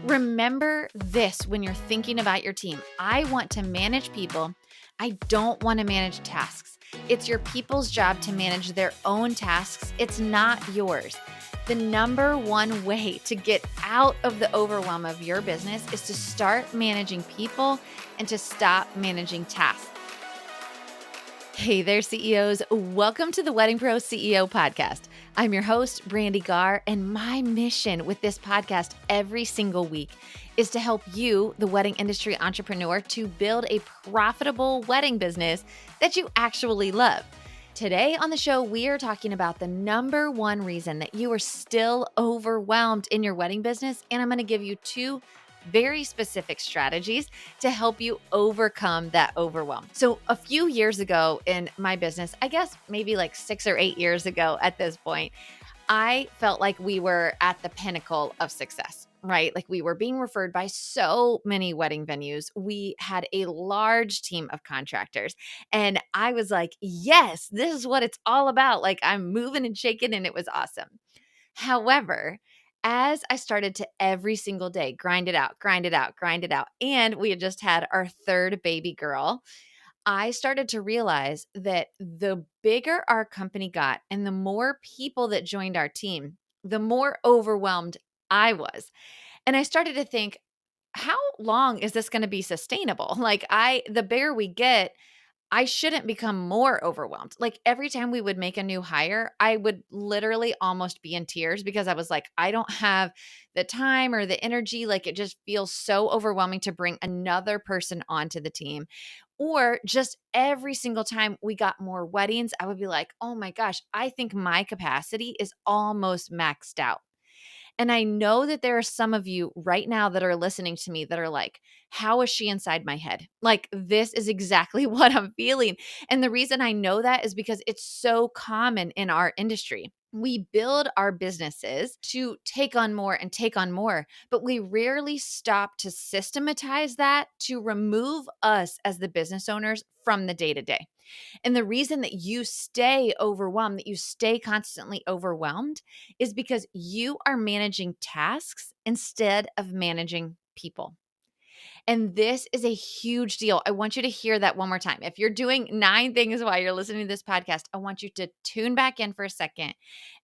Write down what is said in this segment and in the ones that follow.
Remember this when you're thinking about your team. I want to manage people. I don't want to manage tasks. It's your people's job to manage their own tasks. It's not yours. The number one way to get out of the overwhelm of your business is to start managing people and to stop managing tasks. Hey there, CEOs. Welcome to the Wedding Pro CEO podcast. I'm your host, Brandee, and my mission with this podcast every single week is to help you, the wedding industry entrepreneur, to build a profitable wedding business that you actually love. Today on the show, we are talking about the number one reason that you are still overwhelmed in your wedding business, and I'm going to give you two very specific strategies to help you overcome that overwhelm. So a few years ago in my business, I guess maybe like 6 or 8 years ago at this point, I felt like we were at the pinnacle of success, right? Like we were being referred by so many wedding venues. We had a large team of contractors. And I was like, yes, this is what it's all about. Like I'm moving and shaking, and it was awesome. However, as I started to every single day grind it out, and we had just had our third baby girl, I started to realize that the bigger our company got and the more people that joined our team, the more overwhelmed I was. And I started to think, how long is this going to be sustainable? The bigger we get, I shouldn't become more overwhelmed. Like every time we would make a new hire, I would literally almost be in tears because I was like, I don't have the time or the energy. Like it just feels so overwhelming to bring another person onto the team. Or just every single time we got more weddings, I would be like, oh my gosh, I think my capacity is almost maxed out. And I know that there are some of you right now that are listening to me that are like, how is she inside my head? Like, this is exactly what I'm feeling. And the reason I know that is because it's so common in our industry. We build our businesses to take on more, but we rarely stop to systematize that to remove us as the business owners from the day to day. And the reason that you stay overwhelmed, that you stay constantly overwhelmed, is because you are managing tasks instead of managing people. And this is a huge deal. I want you to hear that one more time. If you're doing 9 things while you're listening to this podcast, I want you to tune back in for a second.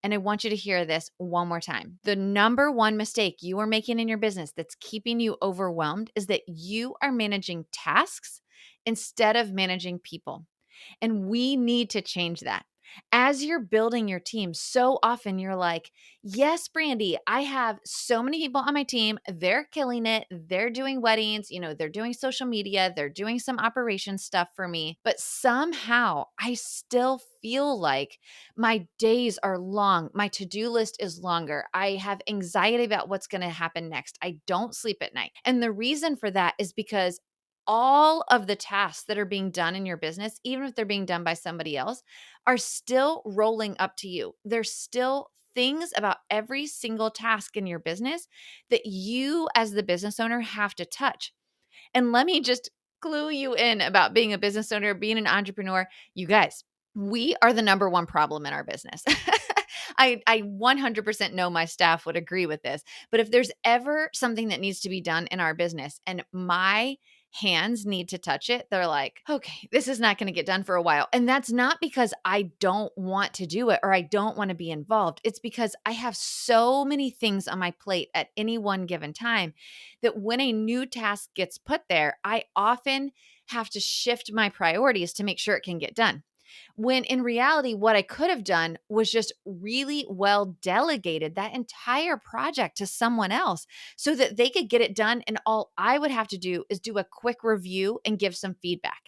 And I want you to hear this one more time. The number one mistake you are making in your business that's keeping you overwhelmed is that you are managing tasks instead of managing people. And we need to change that. As you're building your team, so often you're like, yes, Brandee, I have so many people on my team. They're killing it. They're doing weddings. They're doing social media. They're doing some operation stuff for me. But somehow I still feel like my days are long. My to-do list is longer. I have anxiety about what's going to happen next. I don't sleep at night. And the reason for that is because all of the tasks that are being done in your business, even if they're being done by somebody else, are still rolling up to you. There's still things about every single task in your business that you as the business owner have to touch. And let me just clue you in about being a business owner, being an entrepreneur. You guys, we are the number one problem in our business. I 100% know my staff would agree with this. But if there's ever something that needs to be done in our business and my hands need to touch it, they're like, okay, this is not going to get done for a while. And that's not because I don't want to do it or I don't want to be involved. It's because I have so many things on my plate at any one given time that when a new task gets put there, I often have to shift my priorities to make sure it can get done. When in reality, what I could have done was just really well delegated that entire project to someone else so that they could get it done. And all I would have to do is do a quick review and give some feedback.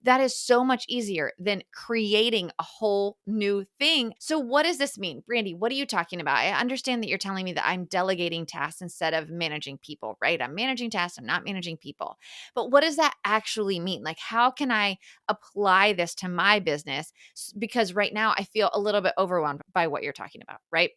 That is so much easier than creating a whole new thing. So what does this mean? Brandee, what are you talking about? I understand that you're telling me that I'm delegating tasks instead of managing people, right? I'm managing tasks, I'm not managing people. But what does that actually mean? Like, how can I apply this to my business? Because right now I feel a little bit overwhelmed by what you're talking about, right?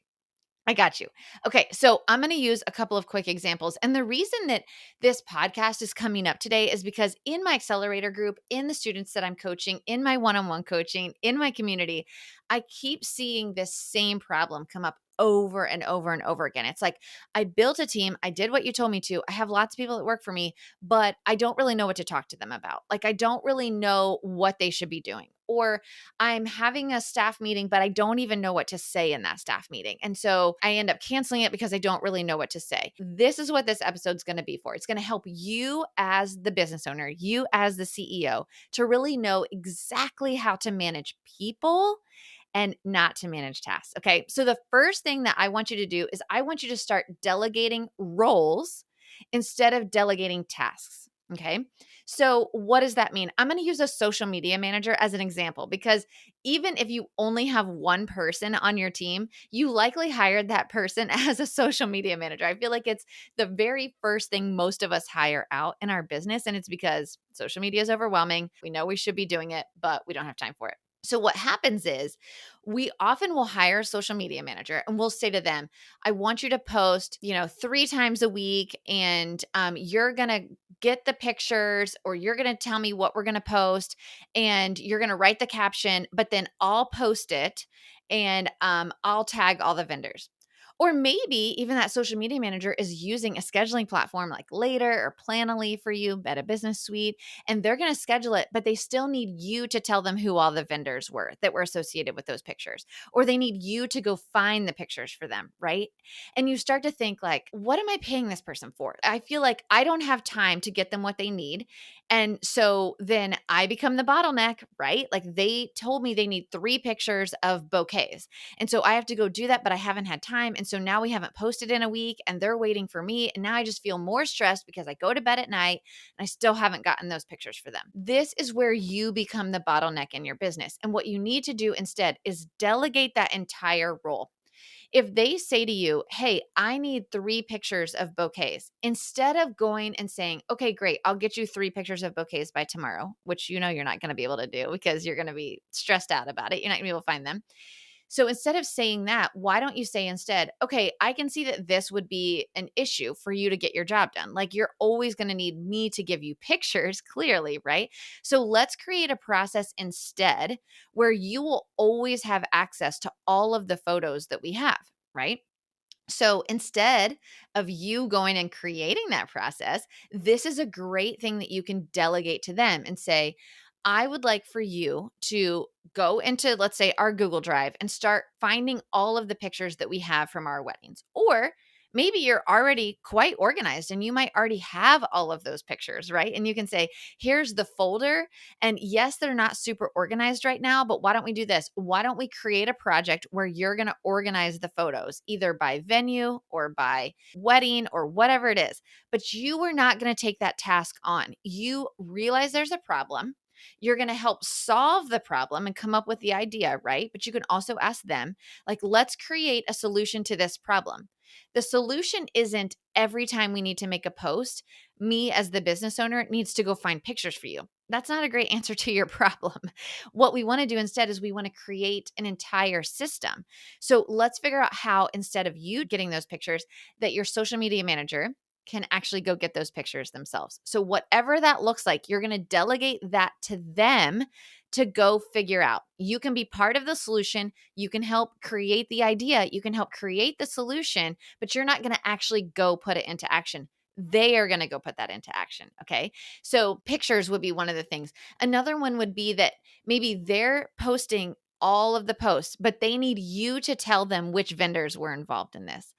I got you. Okay, so I'm going to use a couple of quick examples. And the reason that this podcast is coming up today is because in my accelerator group, in the students that I'm coaching, in my one-on-one coaching, in my community, I keep seeing this same problem come up over and over and over again. It's like, I built a team. I did what you told me to. I have lots of people that work for me, but I don't really know what to talk to them about. Like, I don't really know what they should be doing. Or I'm having a staff meeting, but I don't even know what to say in that staff meeting. And so I end up canceling it because I don't really know what to say. This is what this episode's going to be for. It's going to help you as the business owner, you as the CEO, to really know exactly how to manage people and not to manage tasks. Okay. So the first thing that I want you to do is I want you to start delegating roles instead of delegating tasks. Okay. So what does that mean? I'm going to use a social media manager as an example, because even if you only have one person on your team, you likely hired that person as a social media manager. I feel like it's the very first thing most of us hire out in our business. And it's because social media is overwhelming. We know we should be doing it, but we don't have time for it. So what happens is we often will hire a social media manager and we'll say to them, I want you to post, 3 times a week, and you're going to get the pictures, or you're going to tell me what we're going to post, and you're going to write the caption, but then I'll post it, and I'll tag all the vendors. Or maybe even that social media manager is using a scheduling platform like Later or Planoly for you, Better Business Suite, and they're going to schedule it, but they still need you to tell them who all the vendors were that were associated with those pictures, or they need you to go find the pictures for them, right? And you start to think like, what am I paying this person for? I feel like I don't have time to get them what they need. And so then I become the bottleneck, right? Like, they told me they need 3 pictures of bouquets. And so I have to go do that, but I haven't had time. And so now we haven't posted in a week and they're waiting for me. And now I just feel more stressed because I go to bed at night and I still haven't gotten those pictures for them. This is where you become the bottleneck in your business. And what you need to do instead is delegate that entire role. If they say to you, hey, I need 3 pictures of bouquets, instead of going and saying, okay, great, I'll get you 3 pictures of bouquets by tomorrow, which you're not going to be able to do because you're going to be stressed out about it. You're not going to be able to find them. So instead of saying that, why don't you say instead, okay, I can see that this would be an issue for you to get your job done. Like, you're always going to need me to give you pictures, clearly, right? So let's create a process instead where you will always have access to all of the photos that we have, right? So instead of you going and creating that process, this is a great thing that you can delegate to them and say, I would like for you to go into, let's say, our Google Drive and start finding all of the pictures that we have from our weddings. Or maybe you're already quite organized and you might already have all of those pictures, right? And you can say, here's the folder. And yes, they're not super organized right now, but why don't we do this? Why don't we create a project where you're going to organize the photos, either by venue or by wedding or whatever it is? But you are not going to take that task on. You realize there's a problem. You're going to help solve the problem and come up with the idea, right? But you can also ask them, like, let's create a solution to this problem. The solution isn't every time we need to make a post, me as the business owner needs to go find pictures for you. That's not a great answer to your problem. What we want to do instead is we want to create an entire system. So let's figure out how, instead of you getting those pictures, that your social media manager can actually go get those pictures themselves. So whatever that looks like, you're going to delegate that to them to go figure out. You can be part of the solution. You can help create the idea. You can help create the solution, but you're not going to actually go put it into action. They are going to go put that into action. Okay. So pictures would be one of the things. Another one would be that maybe they're posting all of the posts, but they need you to tell them which vendors were involved in this.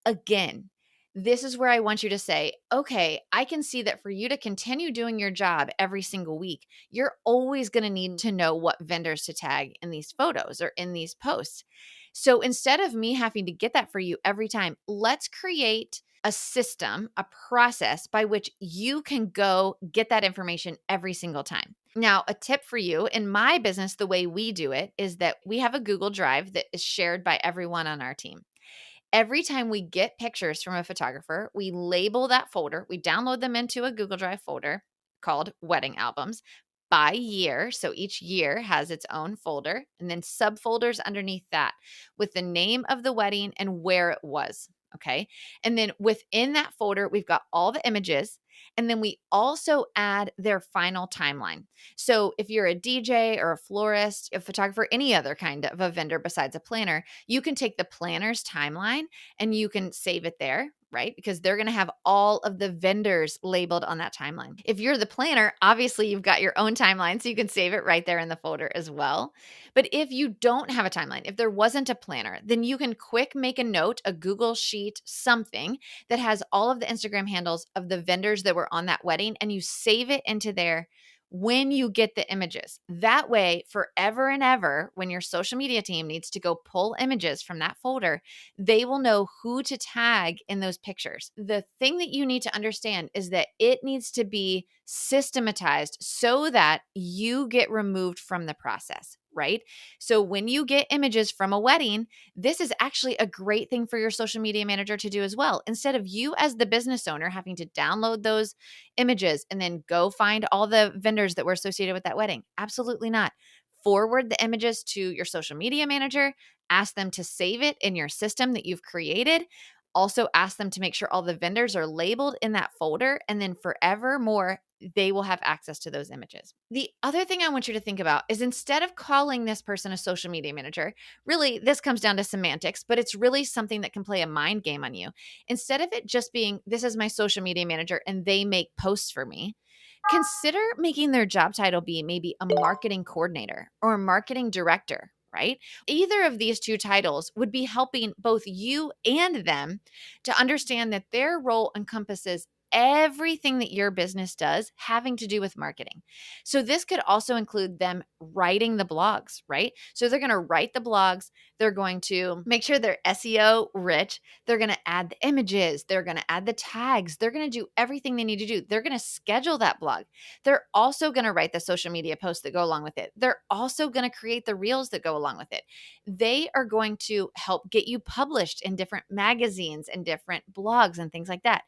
Again, this is where I want you to say, okay, I can see that for you to continue doing your job every single week, you're always going to need to know what vendors to tag in these photos or in these posts. So instead of me having to get that for you every time, let's create a system, a process by which you can go get that information every single time. Now, a tip for you in my business, the way we do it is that we have a Google Drive that is shared by everyone on our team. Every time we get pictures from a photographer, we label that folder. We download them into a Google Drive folder called wedding albums by year. So each year has its own folder, and then subfolders underneath that with the name of the wedding and where it was. Okay. And then within that folder, we've got all the images. And then we also add their final timeline. So if you're a DJ or a florist, a photographer, any other kind of a vendor besides a planner, you can take the planner's timeline and you can save it there, right? Because they're going to have all of the vendors labeled on that timeline. If you're the planner, obviously you've got your own timeline, so you can save it right there in the folder as well. But if you don't have a timeline, if there wasn't a planner, then you can quick make a note, a Google Sheet, something that has all of the Instagram handles of the vendors that were on that wedding, and you save it into there when you get the images. That way, forever and ever, when your social media team needs to go pull images from that folder, they will know who to tag in those pictures. The thing that you need to understand is that it needs to be systematized so that you get removed from the process, right? So when you get images from a wedding, this is actually a great thing for your social media manager to do as well. Instead of you as the business owner having to download those images and then go find all the vendors that were associated with that wedding. Absolutely not. Forward the images to your social media manager, ask them to save it in your system that you've created. Also ask them to make sure all the vendors are labeled in that folder, and then forevermore, they will have access to those images. The other thing I want you to think about is, instead of calling this person a social media manager, really this comes down to semantics, but it's really something that can play a mind game on you. Instead of it just being, this is my social media manager and they make posts for me, consider making their job title be maybe a marketing coordinator or a marketing director, right? Either of these two titles would be helping both you and them to understand that their role encompasses everything that your business does having to do with marketing. So this could also include them writing the blogs, right? So they're going to write the blogs, they're going to make sure they're SEO rich, they're going to add the images, they're going to add the tags, they're going to do everything they need to do. They're going to schedule that blog. They're also going to write the social media posts that go along with it. They're also going to create the reels that go along with it. They are going to help get you published in different magazines and different blogs and things like that.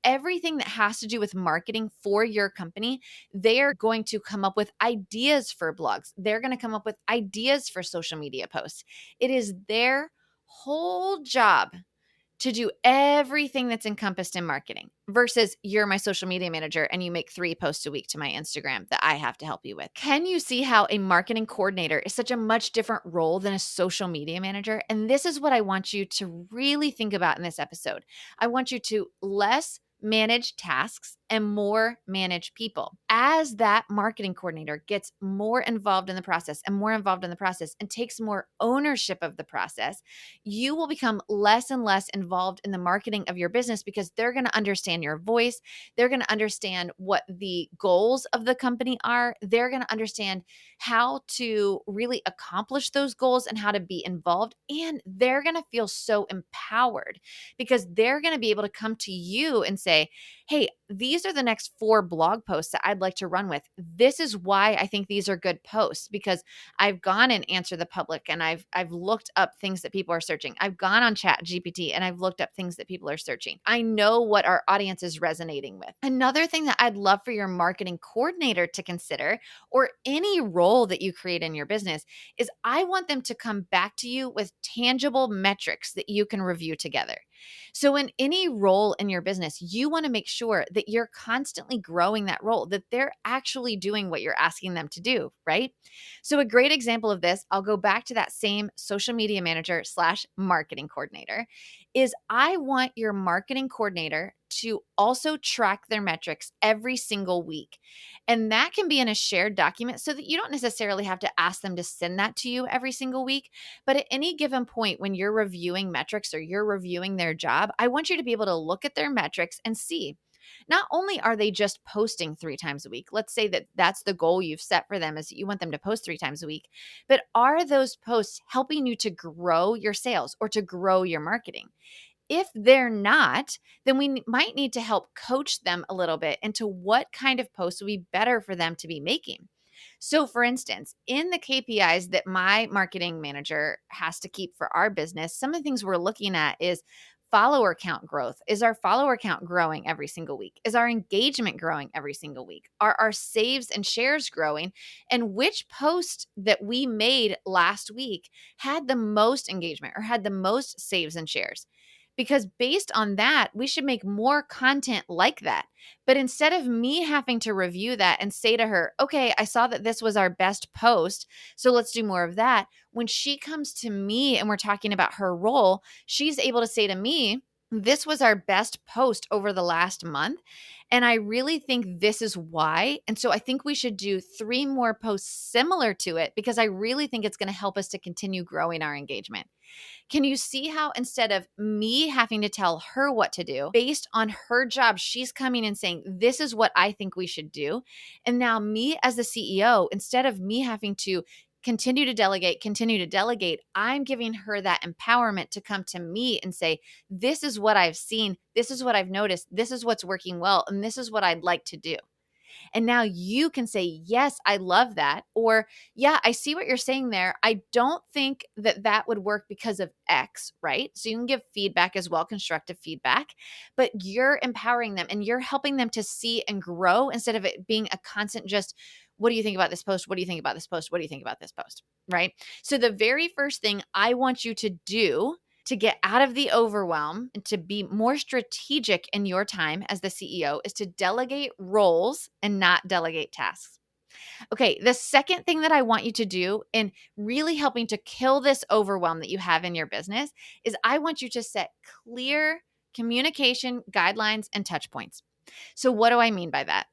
Everything that has to do with marketing for your company, they're going to come up with ideas for blogs. They're going to come up with ideas for social media posts. It is their whole job to do everything that's encompassed in marketing, versus you're my social media manager and you make 3 posts a week to my Instagram that I have to help you with. Can you see how a marketing coordinator is such a much different role than a social media manager? And this is what I want you to really think about in this episode. I want you to less manage tasks and more manage people. As that marketing coordinator gets more involved in the process and more involved in the process and takes more ownership of the process, you will become less and less involved in the marketing of your business, because they're going to understand your voice. They're going to understand what the goals of the company are. They're going to understand how to really accomplish those goals and how to be involved. And they're going to feel so empowered, because they're going to be able to come to you and say, hey, these are the next 4 blog posts that I'd like to run with. This is why I think these are good posts, because I've gone and answered the public and I've looked up things that people are searching. I've gone on Chat GPT and I've looked up things that people are searching. I know what our audience is resonating with. Another thing that I'd love for your marketing coordinator to consider, or any role that you create in your business, is I want them to come back to you with tangible metrics that you can review together. So in any role in your business, you want to make sure that you're constantly growing that role, that they're actually doing what you're asking them to do, right? So a great example of this, I'll go back to that same social media manager / marketing coordinator, is I want your marketing coordinator to also track their metrics every single week. And that can be in a shared document, so that you don't necessarily have to ask them to send that to you every single week. But at any given point when you're reviewing metrics or you're reviewing their job, I want you to be able to look at their metrics and see, not only are they just posting 3 times a week, let's say that that's the goal you've set for them, is that you want them to post 3 times a week, but are those posts helping you to grow your sales or to grow your marketing? If they're not, then we might need to help coach them a little bit into what kind of posts would be better for them to be making. So, for instance, in the KPIs that my marketing manager has to keep for our business, some of the things we're looking at is follower count growth. Is our follower count growing every single week? Is our engagement growing every single week? Are our saves and shares growing? And which post that we made last week had the most engagement or had the most saves and shares? because based on that, we should make more content like that. But instead of me having to review that and say to her, okay, I saw that this was our best post, so let's do more of that. When she comes to me and we're talking about her role, she's able to say to me, this was our best post over the last month. And I really think this is why. And so I think we should do 3 more posts similar to it because I really think it's going to help us to continue growing our engagement. Can you see how instead of me having to tell her what to do based on her job, she's coming and saying, this is what I think we should do. And now me as the CEO, instead of me having to continue to delegate, I'm giving her that empowerment to come to me and say, this is what I've seen. This is what I've noticed. This is what's working well. And this is what I'd like to do. And now you can say, yes, I love that. Or, yeah, I see what you're saying there. I don't think that that would work because of X, right? So you can give feedback as well, constructive feedback, but you're empowering them and you're helping them to see and grow instead of it being a constant just, what do you think about this post? What do you think about this post? What do you think about this post? Right? So the very first thing I want you to do to get out of the overwhelm and to be more strategic in your time as the CEO is to delegate roles and not delegate tasks. Okay, the second thing that I want you to do in really helping to kill this overwhelm that you have in your business is I want you to set clear communication guidelines and touch points. So what do I mean by that?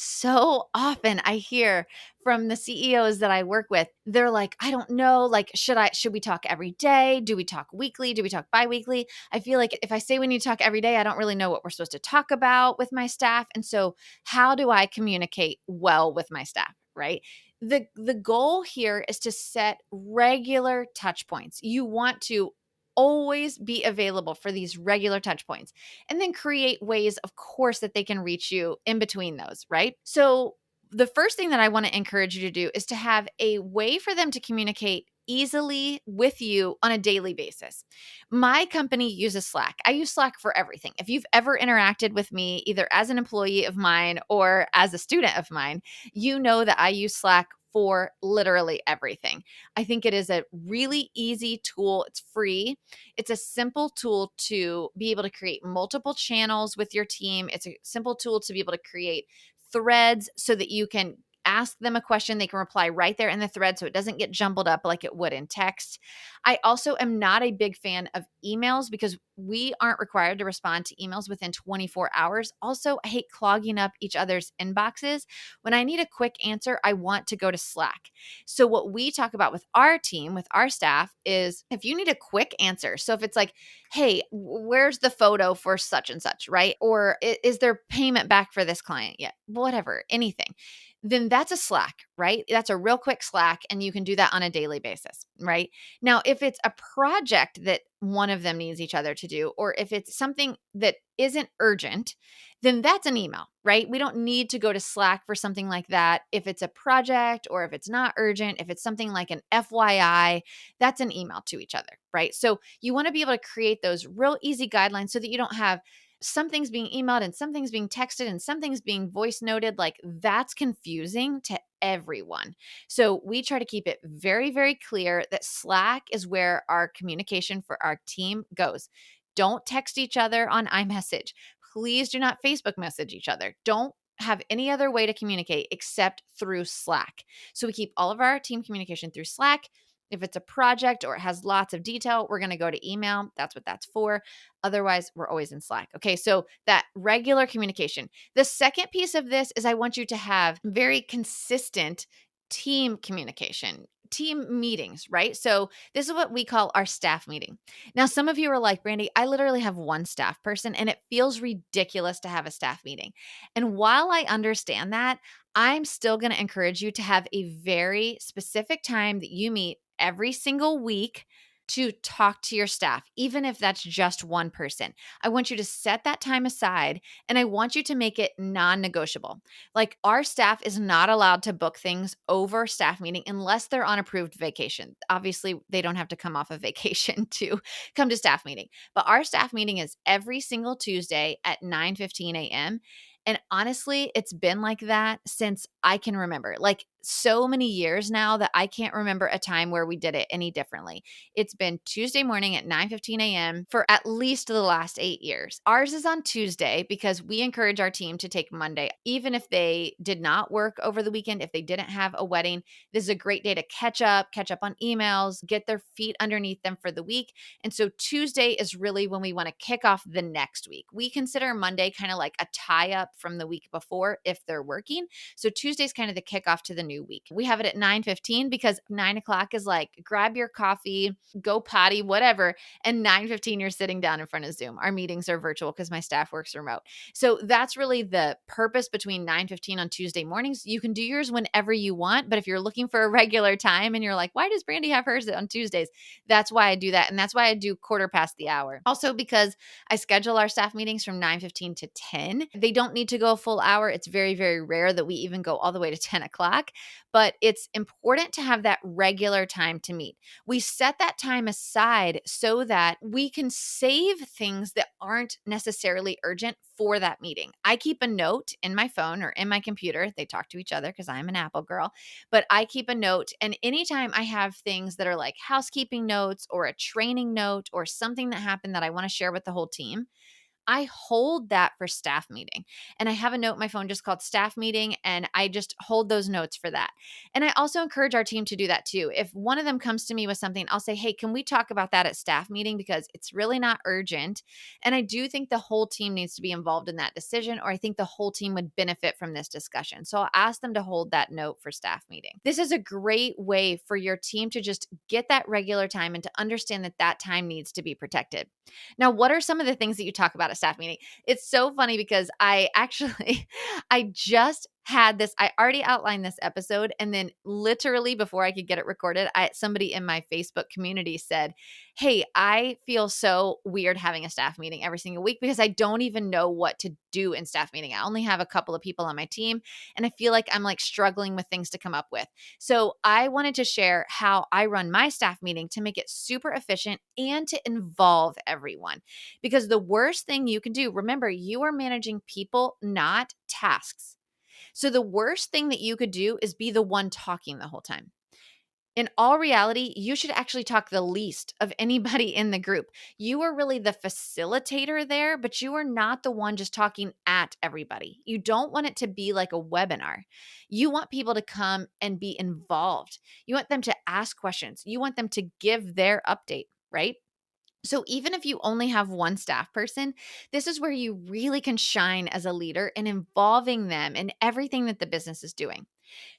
So often I hear from the CEOs that I work with, they're like, I don't know, like, should we talk every day? Do we talk weekly? Do we talk biweekly? I feel like if I say we need to talk every day, I don't really know what we're supposed to talk about with my staff. And so how do I communicate well with my staff, right? The goal here is to set regular touch points. You want to always be available for these regular touch points and then create ways, of course, that they can reach you in between those, right? So the first thing that I want to encourage you to do is to have a way for them to communicate easily with you on a daily basis. My company uses Slack. I use Slack for everything. If you've ever interacted with me, either as an employee of mine or as a student of mine, you know that I use Slack for literally everything. I think it is a really easy tool. It's free. It's a simple tool to be able to create multiple channels with your team. It's a simple tool to be able to create threads so that you can ask them a question. They can reply right there in the thread so it doesn't get jumbled up like it would in text. I also am not a big fan of emails because we aren't required to respond to emails within 24 hours. Also, I hate clogging up each other's inboxes. When I need a quick answer, I want to go to Slack. So what we talk about with our team, with our staff is if you need a quick answer. So if it's like, hey, where's the photo for such and such, right? Or is there payment back for this client yet? Whatever, anything. Then that's a Slack, right? That's a real quick Slack, and you can do that on a daily basis, right? Now, if it's a project that one of them needs each other to do, or if it's something that isn't urgent, then that's an email, right? We don't need to go to Slack for something like that. If it's a project or if it's not urgent, if it's something like an FYI, that's an email to each other, right? So you want to be able to create those real easy guidelines so that you don't have some things being emailed and some things being texted and some things being voice noted. Like that's confusing to everyone. So we try to keep it very, very clear that Slack is where our communication for our team goes. Don't text each other on iMessage. Please do not Facebook message each other. Don't have any other way to communicate except through Slack. So we keep all of our team communication through Slack. If it's a project or it has lots of detail, we're going to go to email. That's what that's for. Otherwise, we're always in Slack. Okay, so that regular communication. The second piece of this is I want you to have very consistent team communication, team meetings, right? So this is what we call our staff meeting. Now, some of you are like, Brandee, I literally have one staff person and it feels ridiculous to have a staff meeting. And while I understand that, I'm still going to encourage you to have a very specific time that you meet every single week to talk to your staff, even if that's just one person. I want you to set that time aside and I want you to make it non-negotiable. Like our staff is not allowed to book things over staff meeting unless they're on approved vacation. Obviously, they don't have to come off a vacation to come to staff meeting. But our staff meeting is every single Tuesday at 9:15 a.m. And honestly, it's been like that since I can remember. Like so many years now that I can't remember a time where we did it any differently. It's been Tuesday morning at 9:15 a.m. for at least the last 8 years. Ours is on Tuesday because we encourage our team to take Monday. Even if they did not work over the weekend, if they didn't have a wedding, this is a great day to catch up on emails, get their feet underneath them for the week. And so Tuesday is really when we want to kick off the next week. We consider Monday kind of like a tie up from the week before if they're working. So Tuesday's kind of the kickoff to the new week. We have it at 9:15 because 9 o'clock is like grab your coffee, go potty, whatever. And 9:15, you're sitting down in front of Zoom. Our meetings are virtual because my staff works remote. So that's really the purpose between 9:15 on Tuesday mornings. You can do yours whenever you want, but if you're looking for a regular time and you're like, why does Brandee have hers on Tuesdays? That's why I do that. And that's why I do quarter past the hour. Also, because I schedule our staff meetings from 9:15 to 10. They don't need to go a full hour. It's very, very rare that we even go all the way to 10 o'clock, but it's important to have that regular time to meet. We set that time aside so that we can save things that aren't necessarily urgent for that meeting. I keep a note in my phone or in my computer. They talk to each other because I'm an Apple girl, but I keep a note. And anytime I have things that are like housekeeping notes or a training note or something that happened that I want to share with the whole team, I hold that for staff meeting. And I have a note in my phone just called staff meeting, and I just hold those notes for that. And I also encourage our team to do that too. If one of them comes to me with something, I'll say, hey, can we talk about that at staff meeting? Because it's really not urgent. And I do think the whole team needs to be involved in that decision, or I think the whole team would benefit from this discussion. So I'll ask them to hold that note for staff meeting. This is a great way for your team to just get that regular time and to understand that that time needs to be protected. Now, what are some of the things that you talk about at staff meeting? It's so funny because I actually I just had this, I already outlined this episode, and then literally before I could get it recorded, somebody in my Facebook community said, "Hey, I feel so weird having a staff meeting every single week because I don't even know what to do in staff meeting. I only have a couple of people on my team, and I feel like I'm like struggling with things to come up with." So I wanted to share how I run my staff meeting to make it super efficient and to involve everyone. Because the worst thing you can do, remember, you are managing people, not tasks. So the worst thing that you could do is be the one talking the whole time. In all reality, you should actually talk the least of anybody in the group. You are really the facilitator there, but you are not the one just talking at everybody. You don't want it to be like a webinar. You want people to come and be involved. You want them to ask questions. You want them to give their update, right? So even if you only have one staff person, this is where you really can shine as a leader in involving them in everything that the business is doing.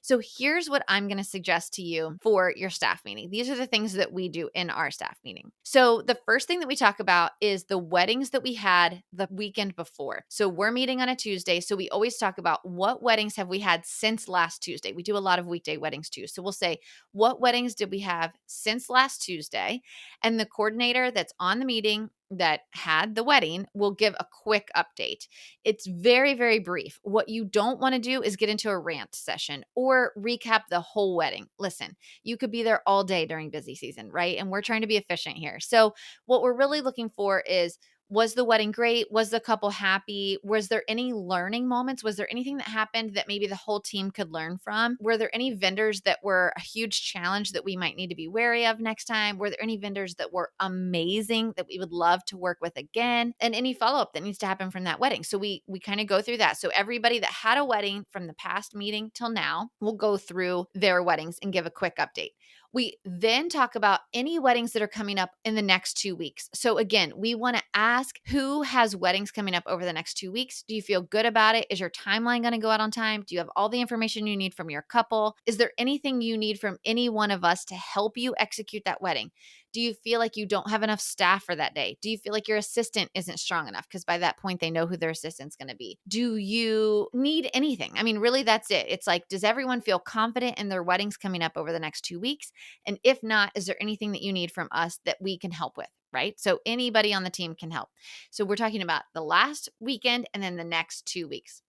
So here's what I'm going to suggest to you for your staff meeting. These are the things that we do in our staff meeting. So the first thing that we talk about is the weddings that we had the weekend before. So we're meeting on a Tuesday. So we always talk about what weddings have we had since last Tuesday. We do a lot of weekday weddings too. So we'll say, what weddings did we have since last Tuesday? And the coordinator that's on the meeting that had the wedding will give a quick update. It's very, very brief. What you don't want to do is get into a rant session or recap the whole wedding. Listen, you could be there all day during busy season, right? And we're trying to be efficient here. So what we're really looking for is, was the wedding great? Was the couple happy? Was there any learning moments? Was there anything that happened that maybe the whole team could learn from? Were there any vendors that were a huge challenge that we might need to be wary of next time? Were there any vendors that were amazing that we would love to work with again? And any follow-up that needs to happen from that wedding. So we kind of go through that. So everybody that had a wedding from the past meeting till now will go through their weddings and give a quick update. We then talk about any weddings that are coming up in the next 2 weeks. So again, we want to ask who has weddings coming up over the next 2 weeks. Do you feel good about it? Is your timeline going to go out on time? Do you have all the information you need from your couple? Is there anything you need from any one of us to help you execute that wedding? Do you feel like you don't have enough staff for that day? Do you feel like your assistant isn't strong enough? Because by that point, they know who their assistant's going to be. Do you need anything? I mean, really, that's it. It's like, does everyone feel confident in their weddings coming up over the next 2 weeks? And if not, is there anything that you need from us that we can help with? Right? So anybody on the team can help. So we're talking about the last weekend and then the next 2 weeks.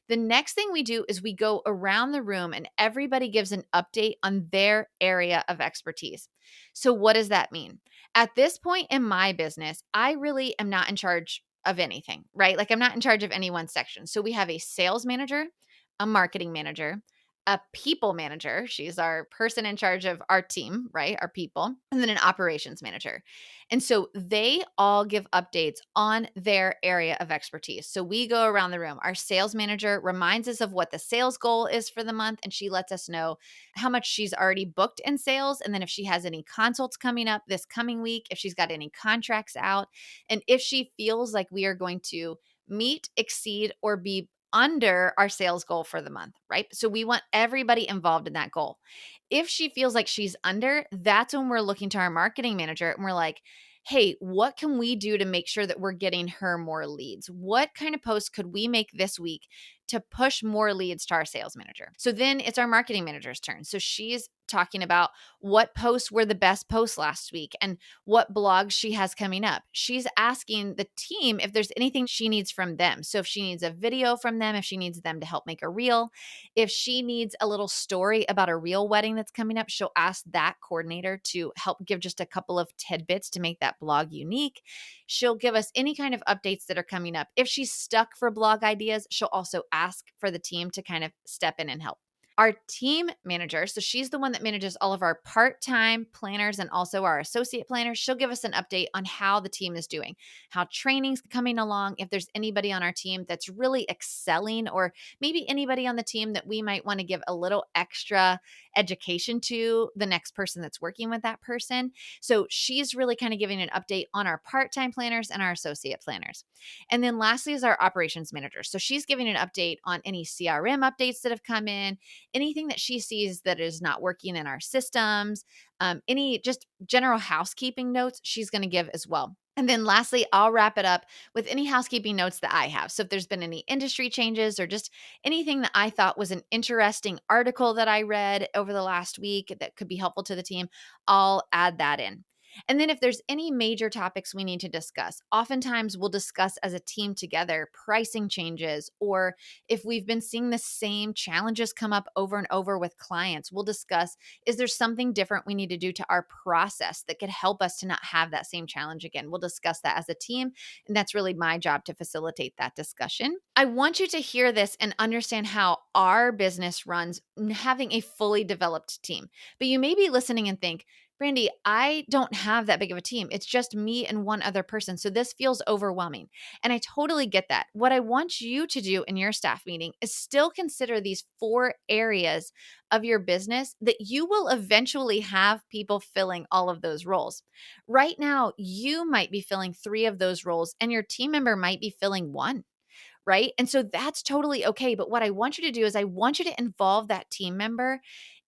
The next thing we do is we go around the room and everybody gives an update on their area of expertise. So what does that mean? At this point in my business, I really am not in charge of anything, right? Like I'm not in charge of any one section. So we have a sales manager, a marketing manager, a people manager. She's our person in charge of our team, right? Our people, and then an operations manager. And so they all give updates on their area of expertise. So we go around the room. Our sales manager reminds us of what the sales goal is for the month, and she lets us know how much she's already booked in sales. And then if she has any consults coming up this coming week, if she's got any contracts out, and if she feels like we are going to meet, exceed, or be under our sales goal for the month, right? So we want everybody involved in that goal. If she feels like she's under, that's when we're looking to our marketing manager and we're like, hey, what can we do to make sure that we're getting her more leads? What kind of posts could we make this week to push more leads to our sales manager? So then it's our marketing manager's turn. So she's talking about what posts were the best posts last week and what blogs she has coming up. She's asking the team if there's anything she needs from them. So if she needs a video from them, if she needs them to help make a reel, if she needs a little story about a real wedding that's coming up, she'll ask that coordinator to help give just a couple of tidbits to make that blog unique. She'll give us any kind of updates that are coming up. If she's stuck for blog ideas, she'll also ask for the team to kind of step in and help. Our team manager, so she's the one that manages all of our part-time planners and also our associate planners. She'll give us an update on how the team is doing, how training's coming along, if there's anybody on our team that's really excelling, or maybe anybody on the team that we might want to give a little extra education to the next person that's working with that person. So she's really kind of giving an update on our part-time planners and our associate planners. And then lastly is our operations manager. So she's giving an update on any CRM updates that have come in, anything that she sees that is not working in our systems, any just general housekeeping notes she's going to give as well. And then lastly, I'll wrap it up with any housekeeping notes that I have. So if there's been any industry changes or just anything that I thought was an interesting article that I read over the last week that could be helpful to the team, I'll add that in. And then if there's any major topics we need to discuss, oftentimes we'll discuss as a team together pricing changes, or if we've been seeing the same challenges come up over and over with clients, we'll discuss, is there something different we need to do to our process that could help us to not have that same challenge again? We'll discuss that as a team, and that's really my job to facilitate that discussion. I want you to hear this and understand how our business runs having a fully developed team. But you may be listening and think, Brandee, I don't have that big of a team. It's just me and one other person. So this feels overwhelming. And I totally get that. What I want you to do in your staff meeting is still consider these 4 areas of your business that you will eventually have people filling all of those roles. Right now, you might be filling 3 of those roles and your team member might be filling 1. Right. And so that's totally okay. But what I want you to do is I want you to involve that team member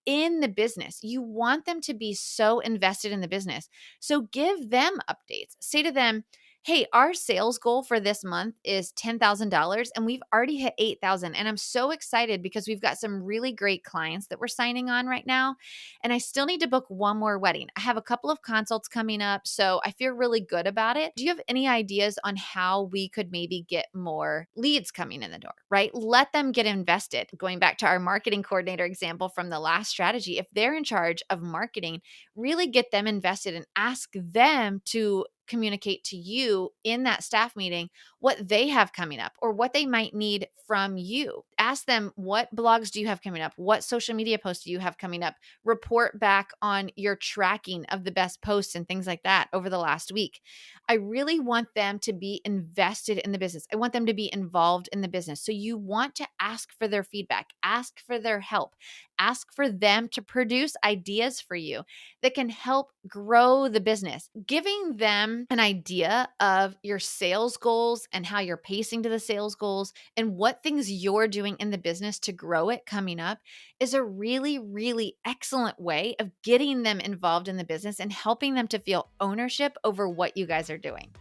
in the business. You want them to be so invested in the business. So give them updates. Say to them, hey, our sales goal for this month is $10,000 and we've already hit 8,000. And I'm so excited because we've got some really great clients that we're signing on right now. And I still need to book one more wedding. I have a couple of consults coming up, so I feel really good about it. Do you have any ideas on how we could maybe get more leads coming in the door, right? Let them get invested. Going back to our marketing coordinator example from the last strategy, if they're in charge of marketing, really get them invested and ask them to communicate to you in that staff meeting what they have coming up or what they might need from you. Ask them, what blogs do you have coming up? What social media posts do you have coming up? Report back on your tracking of the best posts and things like that over the last week. I really want them to be invested in the business. I want them to be involved in the business. So you want to ask for their feedback, ask for their help, ask for them to produce ideas for you that can help grow the business. Giving them an idea of your sales goals and how you're pacing to the sales goals and what things you're doing in the business to grow it coming up is a really, really excellent way of getting them involved in the business and helping them to feel ownership over what you guys are doing.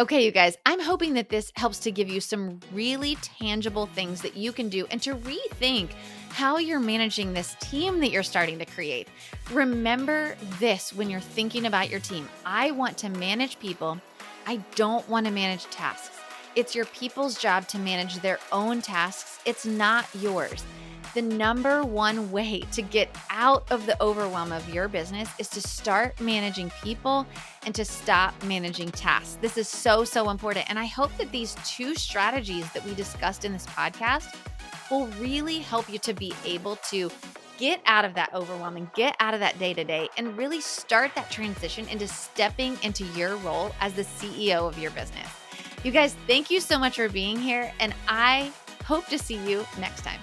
Okay, you guys, I'm hoping that this helps to give you some really tangible things that you can do and to rethink how you're managing this team that you're starting to create. Remember this when you're thinking about your team. I want to manage people. I don't want to manage tasks. It's your people's job to manage their own tasks. It's not yours. The number one way to get out of the overwhelm of your business is to start managing people and to stop managing tasks. This is so, so important. And I hope that these two strategies that we discussed in this podcast will really help you to be able to get out of that overwhelm and get out of that day-to-day and really start that transition into stepping into your role as the CEO of your business. You guys, thank you so much for being here, and I hope to see you next time.